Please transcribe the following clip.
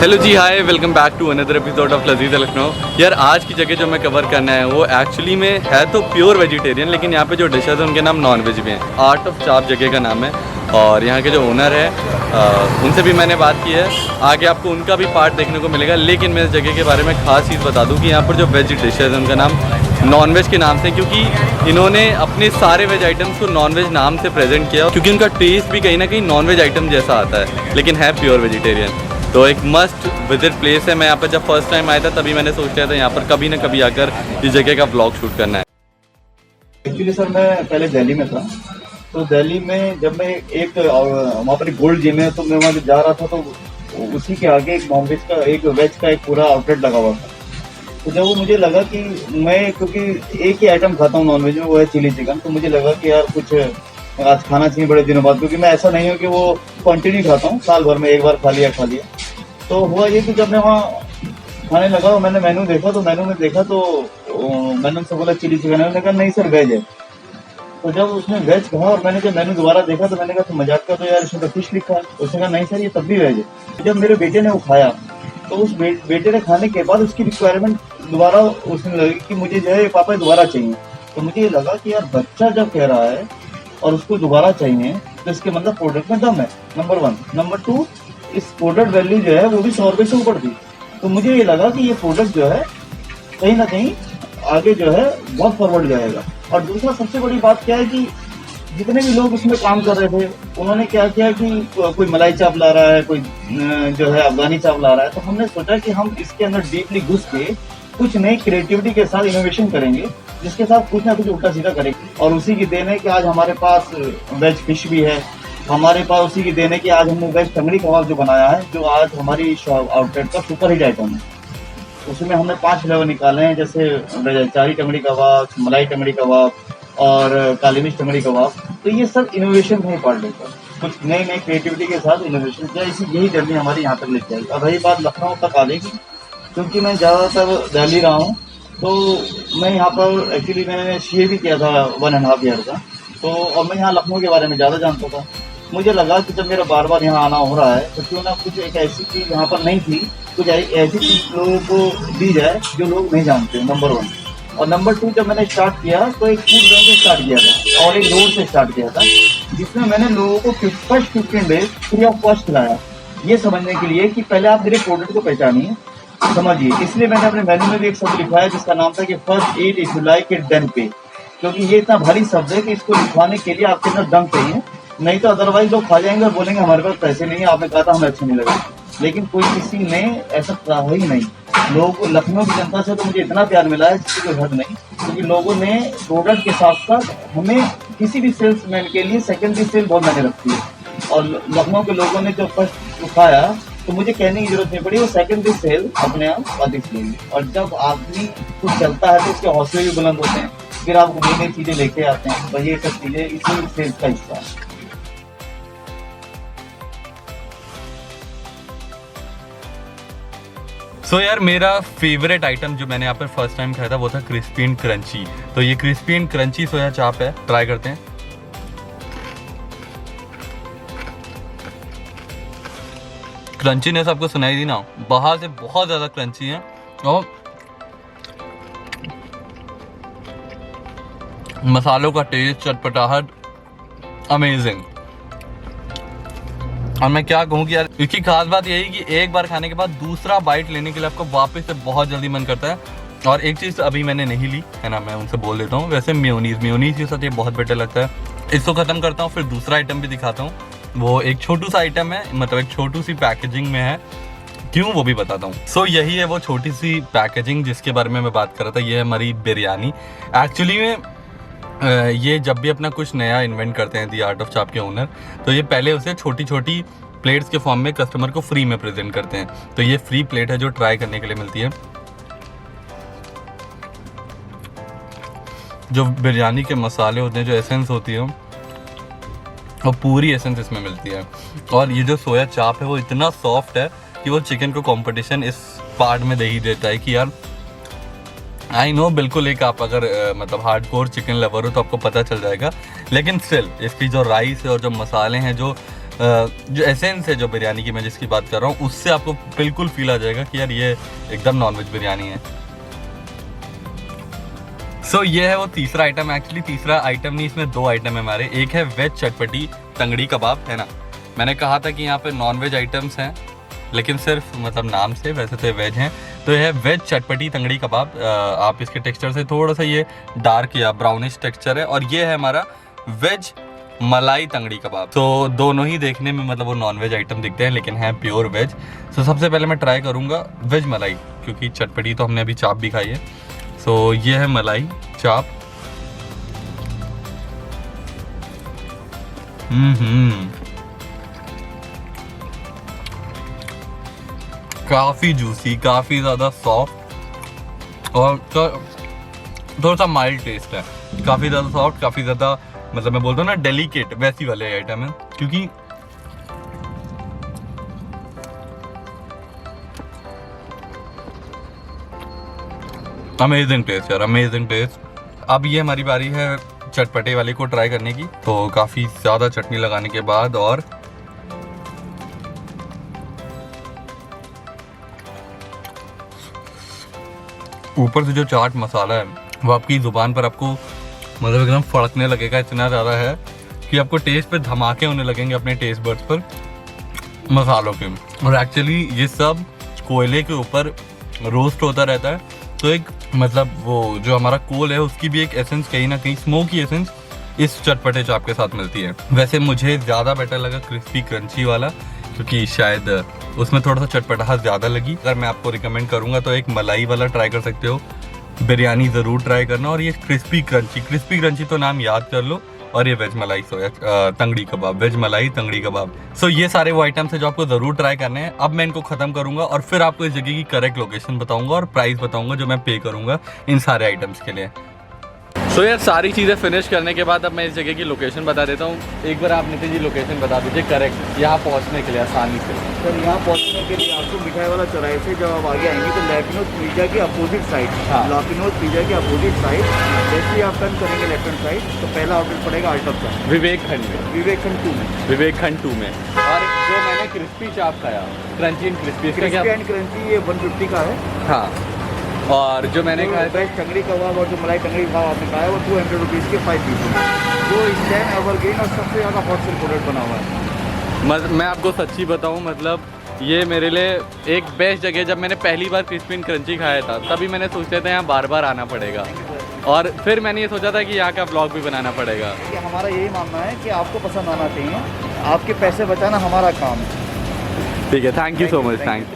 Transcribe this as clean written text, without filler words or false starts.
Hello ji, hi, welcome back to another episode of Lazeez Lucknow. यार आज की जगह जो मैं कवर करना है वो एक्चुअली में है तो प्योर वेजिटेरियन, लेकिन यहाँ पे जो डिशेज हैं उनके नाम नॉन वेज भी हैं। आर्ट ऑफ चाप जगह का नाम है और यहाँ के जो ओनर है उनसे भी मैंने बात की है। आगे आपको उनका भी पार्ट देखने को मिलेगा, लेकिन मैं इस जगह के बारे में ख़ास चीज़ बता दूँ कि यहाँ पर जो वेज डिशेज है उनका नाम नॉन वेज के नाम से, क्योंकि इन्होंने अपने सारे वेज आइटम्स को नॉन वेज नाम से प्रेजेंट किया, क्योंकि उनका टेस्ट भी कहीं ना कहीं नॉन वेज आइटम जैसा आता है लेकिन है प्योर वेजिटेरियन। तो एक मस्ट विजिट प्लेस है। मैं यहाँ पर जब फर्स्ट टाइम आया था तभी मैंने सोच लिया था यहाँ पर कभी ना कभी आकर इस जगह का ब्लॉग शूट करना है। एक्चुअली सर मैं पहले दिल्ली में था, तो दिल्ली में जब मैं एक वहाँ पर गोल्ड जिम है तो मैं वहाँ जा रहा था, तो उसी के आगे एक नॉन वेज का एक वेज का एक पूरा आउटलेट लगा हुआ था। तो जब वो मुझे लगा कि मैं क्योंकि एक ही आइटम खाता हूँ नॉन वेज में, वो है चिली चिकन, तो मुझे लगा कि यार कुछ आज खाना चाहिए बड़े दिनों बाद, क्योंकि मैं ऐसा नहीं हूँ कि वो कंटिन्यू खाता हूँ, साल भर में एक बार खा लिया। तो हुआ ये कि जब मैं वहाँ खाने लगा मैंने मेनू देखा, तो मैंने उनसे बोला चिली चिकन है, उन्होंने कहा नहीं सर वेज है। तो जब उसने वेज कहा और मैंने जब मेनू दोबारा देखा तो मैंने कहा तो मजाक का, तो यार इसमें तो फिश लिखा है। उसने कहा नहीं सर ये तब भी वेज है। जब मेरे बेटे ने वो खाया तो उस बेटे ने खाने के बाद उसकी रिक्वायरमेंट दोबारा उसने लगी कि मुझे जो है पापा दोबारा चाहिए। तो मुझे ये लगा कि यार बच्चा जब कह रहा है और उसको दोबारा चाहिए तो इसके मतलब प्रोडक्ट में दम है, नंबर 1। नंबर 2, इस प्रोडक्ट वैल्यू जो है वो भी 100 रुपये से ऊपर थी। तो मुझे ये लगा कि ये प्रोडक्ट जो है कहीं ना कहीं आगे जो है बहुत फॉरवर्ड जाएगा। और दूसरा सबसे बड़ी बात क्या है कि जितने भी लोग उसमें काम कर रहे थे उन्होंने क्या किया कि कोई मलाई चाप ला रहा है, कोई जो है अफगानी चाप ला रहा है। तो हमने सोचा कि हम इसके अंदर डीपली घुस के कुछ नई क्रिएटिविटी के साथ इनोवेशन करेंगे, जिसके साथ कुछ ना कुछ उल्टा सीधा करेंगे। और उसी की देन है कि आज हमारे पास वेज फिश भी है, हमारे पास उसी की देन है कि आज हमने वेज टंगड़ी कबाब जो बनाया है, जो आज हमारी आउटलेट का सुपर हिट आइटम है। उसमें हमने 5 फ्लेवर निकाले हैं, जैसे चारी टंगड़ी कबाब, मलाई टंगड़ी कबाब और काली मिर्च टंगड़ी कबाब। तो ये सब इनोवेशन है पार्ट का, कुछ नई नई क्रिएटिविटी के साथ इनोवेशन किया। यही जर्नी हमारी यहाँ तक लेके आई। अब रही बात लखनऊ तक आने की, क्योंकि मैं ज़्यादातर दिल्ली रहा हूँ, तो मैं यहाँ पर एक्चुअली मैंने सीए भी किया था 1.5 ईयर का। तो और मैं यहाँ लखनऊ के बारे में ज़्यादा जानता था। मुझे लगा कि जब मेरा बार बार यहाँ आना हो रहा है तो क्यों ना कुछ एक ऐसी चीज़ यहाँ पर नहीं थी, कुछ ऐसी चीज़ लोगों को दी जाए जो लोग नहीं जानते, नंबर 1। और नंबर 2, जब मैंने स्टार्ट किया तो एक फूड बैंक से स्टार्ट किया था और एक रोड से स्टार्ट किया था, जिसमें मैंने लोगों को first 15 days free of cost खिलाया, ये समझने के लिए कि पहले आप मेरे प्रोडक्ट को पहचानिए, समझिए। इसलिए मैंने अपने मेन्यू में भी एक शब्द लिखा है जिसका नाम था कि first eat if you like it then pay, क्योंकि ये इतना भारी शब्द है कि इसको लिखवाने के लिए आपके अंदर दम चाहिए, नहीं तो अदरवाइज लोग खा जाएंगे और बोलेंगे हमारे पास पैसे नहीं है, आपने कहा था हमें अच्छा नहीं लगा। लेकिन कोई किसी ने ऐसा कहा ही नहीं। लोगों को लखनऊ की जनता से तो मुझे इतना प्यार मिला है जिसकी कोई हद नहीं, क्योंकि लोगों ने प्रोडक्ट के साथ साथ हमें किसी भी सेल्समैन के लिए सेकेंडरी सेल बहुत मैंने रखती है। और लखनऊ के लोगों ने जो फर्स्ट उठाया तो मुझे कहने की जरूरत नहीं पड़ी, वो सेकेंडरी सेल अपने आप अधिक लेंगे। और जब आदमी कुछ चलता है तो उसके हौसले भी बुलंद होते हैं, फिर आप नई नई चीजें लेके आते हैं। तो ये सब चीजें इसी सेल्स का हिस्सा है। सो यार मेरा फेवरेट आइटम जो मैंने यहाँ पर फर्स्ट टाइम खाया था वो था क्रिस्पी एंड क्रंची। तो ये क्रिस्पी एंड क्रंची सोया चाप है, ट्राई करते हैं। क्रंचीनेस आपको सुनाई दी ना, बाहर से बहुत ज्यादा क्रंची है और मसालों का टेस्ट, चटपटाहट अमेजिंग। और मैं क्या कहूँ कि यार इसकी खास बात यही कि एक बार खाने के बाद दूसरा बाइट लेने के लिए आपको वापस से बहुत जल्दी मन करता है। और एक चीज़ अभी मैंने नहीं ली है ना, मैं उनसे बोल देता हूँ, वैसे मेयोनीज के साथ ये बहुत बेटर लगता है। इसको ख़त्म करता हूँ, फिर दूसरा आइटम भी दिखाता हूँ। वो एक छोटू सा आइटम है, मतलब एक छोटू सी पैकेजिंग में है, क्यों वो भी बताता हूँ। सो यही है वो छोटी सी पैकेजिंग जिसके बारे में मैं बात कर रहा था। ये है हमारी बिरयानी। एक्चुअली में ये जब भी अपना कुछ नया इन्वेंट करते हैं दी आर्ट ऑफ चाप के ओनर, तो ये पहले उसे छोटी छोटी प्लेट्स के फॉर्म में कस्टमर को फ्री में प्रेजेंट करते हैं। तो ये फ्री प्लेट है जो ट्राई करने के लिए मिलती है। जो बिरयानी के मसाले होते हैं, जो एसेंस होती है, वो पूरी एसेंस इसमें मिलती है। और ये जो सोया चाप है वो इतना सॉफ्ट है कि वो चिकन को कंपटीशन इस पार्ट में दे ही देता है कि यार आई नो, बिल्कुल एक आप अगर मतलब हार्डकोर चिकन लवर हो तो आपको पता चल जाएगा, लेकिन स्टिल इसकी जो राइस है और जो मसाले हैं, जो जो एसेंस है जो बिरयानी की मैं जिसकी बात कर रहा हूँ उससे आपको बिल्कुल फील आ जाएगा कि यार ये एकदम नॉनवेज बिरयानी है। सो ये है वो तीसरा आइटम। एक्चुअली तीसरा आइटम नहीं, इसमें 2 आइटम है हमारे। एक है वेज चटपटी तंगड़ी कबाब, है ना। मैंने कहा था कि यहाँ पे नॉनवेज आइटम्स हैं लेकिन सिर्फ मतलब नाम से, वैसे तो वेज हैं। तो यह है वेज चटपटी तंगड़ी कबाब। आप इसके टेक्सचर से थोड़ा सा ये डार्क या ब्राउनिश टेक्सचर है। और ये है हमारा वेज मलाई तंगड़ी कबाब। तो दोनों ही देखने में मतलब वो नॉनवेज आइटम दिखते हैं लेकिन है प्योर वेज। तो सबसे पहले मैं ट्राई करूँगा वेज मलाई, क्योंकि चटपटी तो हमने अभी चाप भी खाई है। सो ये है मलाई चाप। काफ़ी जूसी, काफ़ी ज़्यादा सॉफ्ट और थोड़ा सा माइल्ड टेस्ट है। काफ़ी ज़्यादा सॉफ्ट, काफ़ी ज़्यादा मतलब मैं बोलता हूँ ना डेलिकेट, वैसी वाले आइटम है। क्योंकि अमेजिंग टेस्ट यार, अमेजिंग टेस्ट। अब ये हमारी बारी है चटपटे वाले को ट्राई करने की। तो काफ़ी ज़्यादा चटनी लगाने के बाद और ऊपर से जो चाट मसाला है वो आपकी ज़ुबान पर आपको मतलब एकदम फड़कने लगेगा। इतना ज़्यादा है कि आपको टेस्ट पे धमाके होने लगेंगे अपने टेस्ट बड्स पर मसालों के। और एक्चुअली ये सब कोयले के ऊपर रोस्ट होता रहता है, तो एक मतलब वो जो हमारा कोल है उसकी भी एक एसेंस, कहीं ना कहीं स्मोकी एसेंस इस चटपटे चाप के साथ मिलती है। वैसे मुझे ज़्यादा बेटर लगा क्रिस्पी क्रंची वाला, क्योंकि शायद उसमें थोड़ा सा चटपटा ज़्यादा लगी। अगर मैं आपको रिकमेंड करूँगा तो एक मलाई वाला ट्राई कर सकते हो, बिरयानी ज़रूर ट्राई करना। और ये क्रिस्पी क्रंची तो नाम याद कर लो। और ये वेज मलाई सोया तंगड़ी कबाब, वेज मलाई तंगड़ी कबाब। सो ये सारे वो आइटम्स है जो आपको ज़रूर ट्राई करने हैं। अब मैं इनको ख़त्म करूँगा और फिर आपको इस जगह की करेक्ट लोकेशन बताऊँगा और प्राइस बताऊँगा जो मैं पे करूँगा इन सारे आइटम्स के लिए। सो यार सारी चीज़ें फिनिश करने के बाद अब मैं इस जगह की लोकेशन बता देता हूँ। एक बार आप नितिन जी लोकेशन बता दीजिए करेक्ट, यहाँ पहुँचने के लिए आसानी से। सर यहाँ पहुँचने के लिए आपको मिठाई वाला चौराहे से जब आप आगे आएंगे तो लैपिनोज पिज़्ज़ा के अपोजिट साइड, हाँ। लैपिनोज पिज़्ज़ा के अपोजिट साइड जैसे ही आप टर्न करेंगे लेफ्ट हैंड साइड तो पहला आउटलेट पड़ेगा अल्टफ का, विवेक खंड में। विवेक खंड 2 में। और जो मैंने क्रिस्पी चाप खाया, crunchy and crispy, crispy and crunchy ये 150 का है। हाँ, और जो मैंने खाया वेज टंगड़ी कबाब और जो मलाई टंगड़ी कबाब आपने खाया वो 200 रुपीज़ के 5 पीस हैं, जो इस टाइम एवरग्रीन और सबसे ज़्यादा हॉट सेल प्रोडक्ट बना हुआ है। मैं आपको सच्ची बताऊं, मतलब ये मेरे लिए एक बेस्ट जगह। जब मैंने पहली बार क्रिस्पी एंड क्रंची खाया था तभी मैंने सोचा था यहाँ बार बार आना पड़ेगा, और फिर मैंने ये सोचा था कि यहाँ का व्लॉग भी बनाना पड़ेगा। कि हमारा यही मानना है कि आपको पसंद आना चाहिए, आपके पैसे बचाना हमारा काम है। ठीक है, thank you so much, thank you.